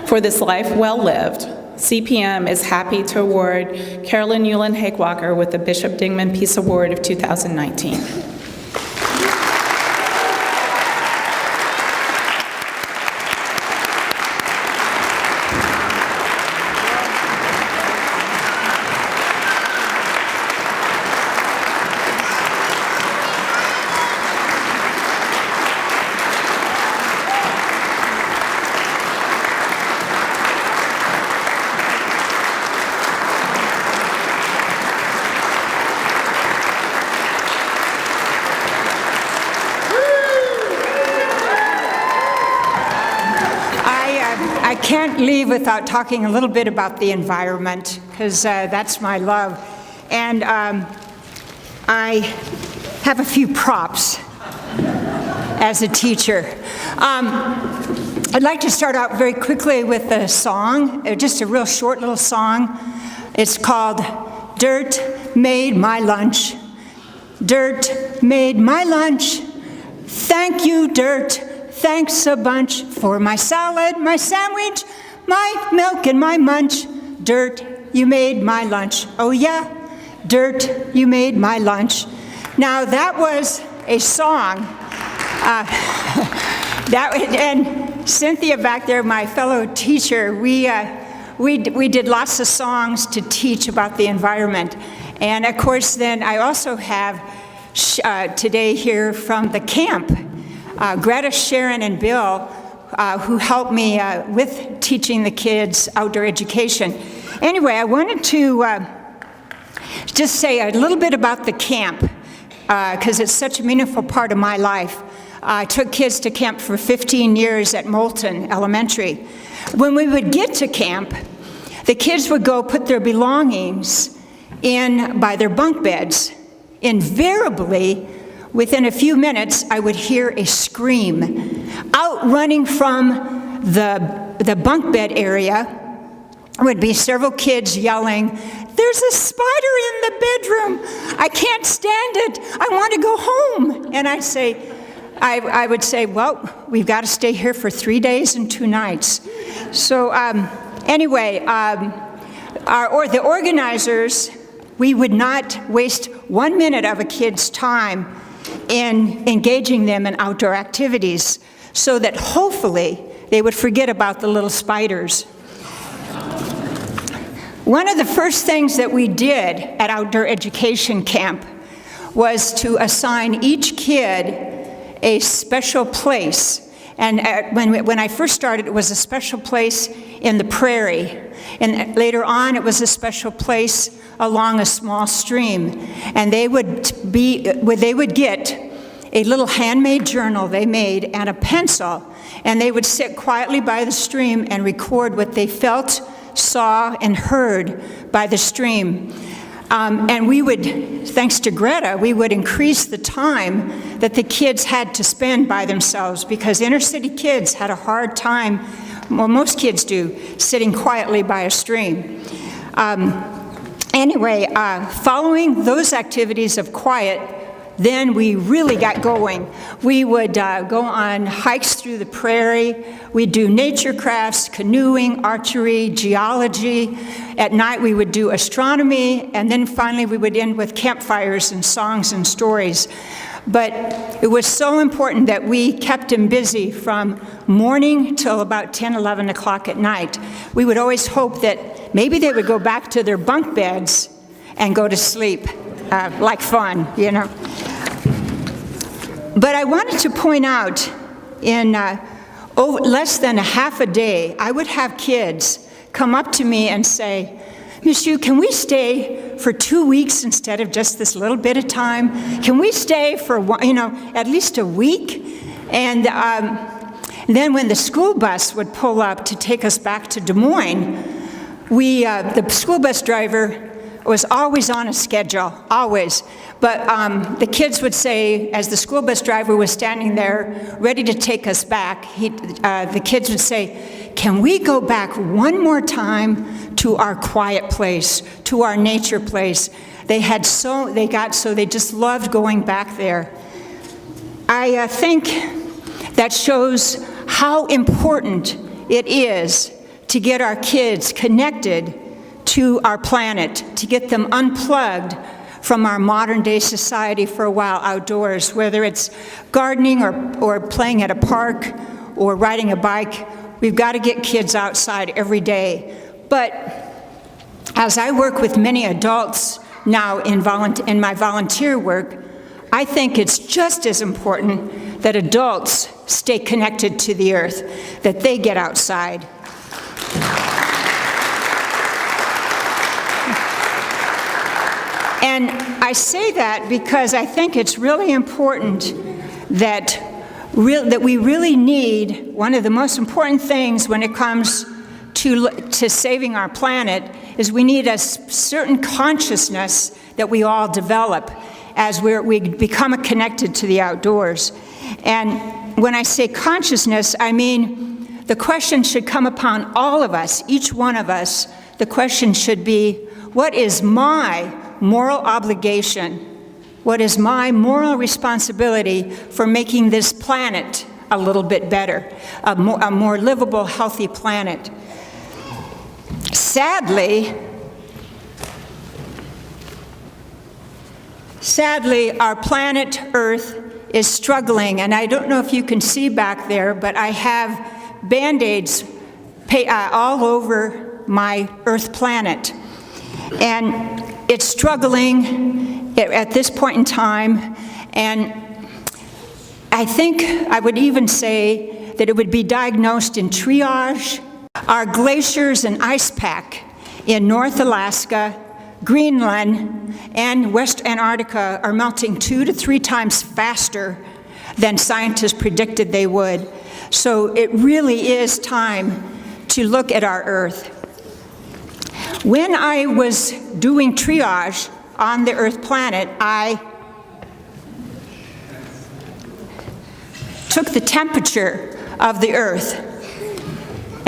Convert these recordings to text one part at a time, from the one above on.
For this life well lived, CPM is happy to award Carolyn Uhlenhake Walker with the Bishop Dingman Peace Award of 2019. I can't leave without talking a little bit about the environment, because that's my love. And I have a few props as a teacher. I'd like to start out very quickly with a song, just a real short little song. It's called Dirt Made My Lunch. Dirt made my lunch. Thank you, dirt. Thanks a bunch for my salad, my sandwich, my milk, and my munch. Dirt, you made my lunch. Oh yeah, dirt, you made my lunch. Now that was a song. And Cynthia back there, my fellow teacher, we did lots of songs to teach about the environment. And of course, then I also have today here from the camp, Greta, Sharon, and Bill, who helped me with teaching the kids outdoor education. Anyway, I wanted to just say a little bit about the camp, because it's such a meaningful part of my life. I took kids to camp for 15 years at Moulton Elementary. When we would get to camp, the kids would go put their belongings in by their bunk beds. Invariably, within a few minutes, I would hear a scream. Out running from the bunk bed area would be several kids yelling, "There's a spider in the bedroom! I can't stand it! I want to go home!" And I would say, well, we've got to stay here for 3 days and 2 nights. So anyway, the organizers, we would not waste 1 minute of a kid's time in engaging them in outdoor activities so that hopefully they would forget about the little spiders. One of the first things that we did at Outdoor Education Camp was to assign each kid a special place. And when I first started, it was a special place in the prairie. And later on, it was a special place along a small stream. And they would get a little handmade journal they made and a pencil. And they would sit quietly by the stream and record what they felt, saw, and heard by the stream. And we would, thanks to Greta, we would increase the time that the kids had to spend by themselves, because inner city kids had a hard time, well, most kids do, sitting quietly by a stream. Anyway, following those activities of quiet, then we really got going. We would go on hikes through the prairie. We'd do nature crafts, canoeing, archery, geology. At night we would do astronomy, and then finally we would end with campfires and songs and stories. But it was so important that we kept them busy from morning till about 10, 11 o'clock at night. We would always hope that maybe they would go back to their bunk beds and go to sleep, like fun, you know. But I wanted to point out, in less than a half a day, I would have kids come up to me and say, "Miss Yu, can we stay for 2 weeks instead of just this little bit of time? Can we stay for, at least a week?" And then when the school bus would pull up to take us back to Des Moines, the school bus driver was always on a schedule, always. But the kids would say, as the school bus driver was standing there ready to take us back, the kids would say, "Can we go back one more time to our quiet place, to our nature place?" They just loved going back there. I think that shows how important it is to get our kids connected to our planet, to get them unplugged from our modern day society for a while outdoors, whether it's gardening or playing at a park or riding a bike. We've got to get kids outside every day. But as I work with many adults now in my volunteer work, I think it's just as important that adults stay connected to the earth, that they get outside. And I say that because I think it's really important that we really need, one of the most important things when it comes to saving our planet is we need a certain consciousness that we all develop as we become connected to the outdoors. And when I say consciousness, I mean the question should come upon all of us, each one of us. The question should be, what is my moral obligation? What is my moral responsibility for making this planet a little bit better, a more livable, healthy planet? Sadly, our planet Earth is struggling, and I don't know if you can see back there, but I have Band-Aids all over my Earth planet. And it's struggling at this point in time, and I think I would even say that it would be diagnosed in triage. Our glaciers and ice pack in North Alaska, Greenland, and West Antarctica are melting 2 to 3 times faster than scientists predicted they would. So it really is time to look at our Earth. When I was doing triage on the Earth planet, I took the temperature of the Earth.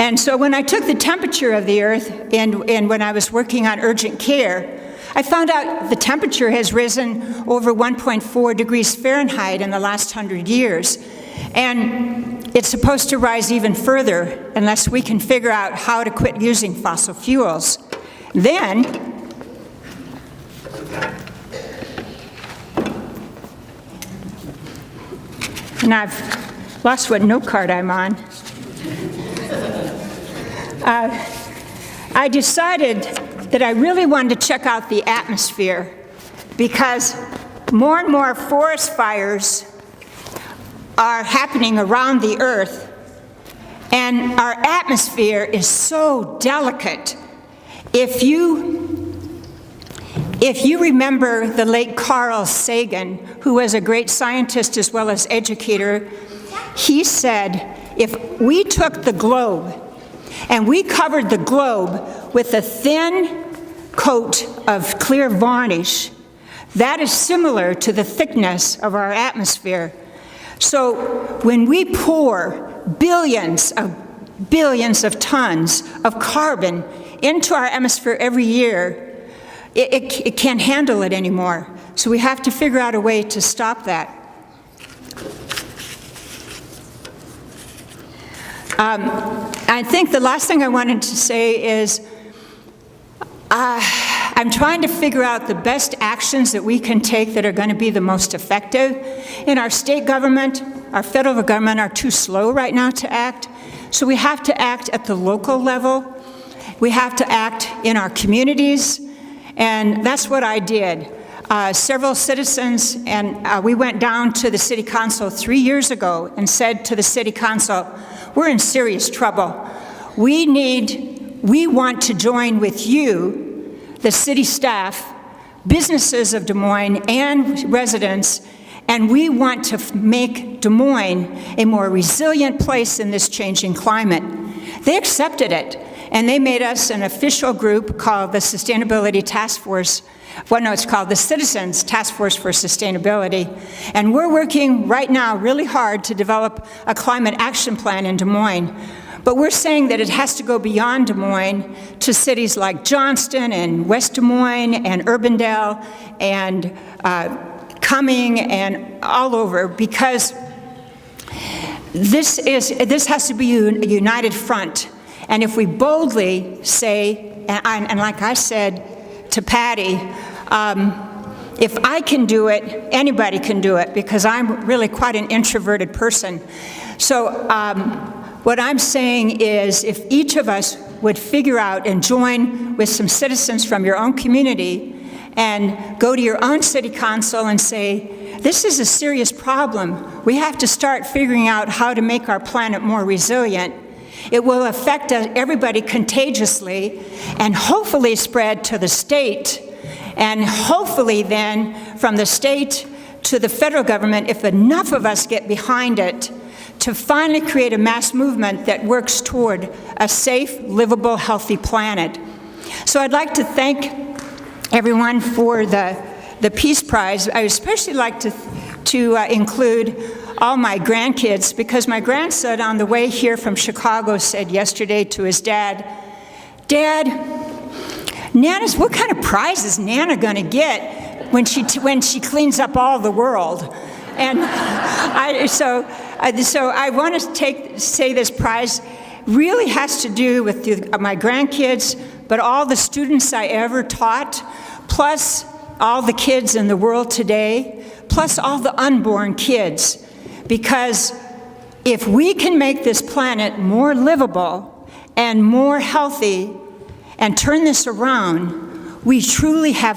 And so when I took the temperature of the Earth, and when I was working on urgent care, I found out the temperature has risen over 1.4 degrees Fahrenheit in the last 100 years. And it's supposed to rise even further unless we can figure out how to quit using fossil fuels. Then, and I've lost what note card I'm on. I decided that I really wanted to check out the atmosphere because more and more forest fires are happening around the Earth, and our atmosphere is so delicate. If you remember the late Carl Sagan, who was a great scientist as well as educator, he said, if we took the globe and we covered the globe with a thin coat of clear varnish, that is similar to the thickness of our atmosphere. So when we pour billions of tons of carbon into our atmosphere every year, it can't handle it anymore. So we have to figure out a way to stop that. I think the last thing I wanted to say is I'm trying to figure out the best actions that we can take that are going to be the most effective. In our state government, our federal government are too slow right now to act. So we have to act at the local level. We have to act in our communities. And that's what I did. Several citizens, and we went down to the city council 3 years ago and said to the city council, we're in serious trouble. We want to join with you, the city staff, businesses of Des Moines, and residents, and we want to make Des Moines a more resilient place in this changing climate. They accepted it, and they made us an official group called the Sustainability Task Force. Well, no, it's called the Citizens Task Force for Sustainability. And we're working right now really hard to develop a climate action plan in Des Moines. But we're saying that it has to go beyond Des Moines to cities like Johnston and West Des Moines and Urbandale and Cumming and all over, because this has to be a united front. And if we boldly say, and like I said to Patty, if I can do it, anybody can do it, because I'm really quite an introverted person. So what I'm saying is, if each of us would figure out and join with some citizens from your own community and go to your own city council and say, this is a serious problem. We have to start figuring out how to make our planet more resilient. It will affect everybody contagiously and hopefully spread to the state, and hopefully then from the state to the federal government, if enough of us get behind it, to finally create a mass movement that works toward a safe, livable, healthy planet. So I'd like to thank everyone for the Peace Prize. I especially like to include all my grandkids, because my grandson on the way here from Chicago said yesterday to his dad, "Dad, what kind of prize is Nana going to get when she cleans up all the world?" And so I want to say this prize really has to do with my grandkids, but all the students I ever taught, plus all the kids in the world today, plus all the unborn kids. Because if we can make this planet more livable and more healthy and turn this around, we truly have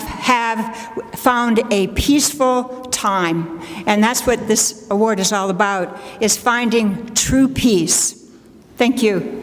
found a peaceful time. And that's what this award is all about, is finding true peace. Thank you.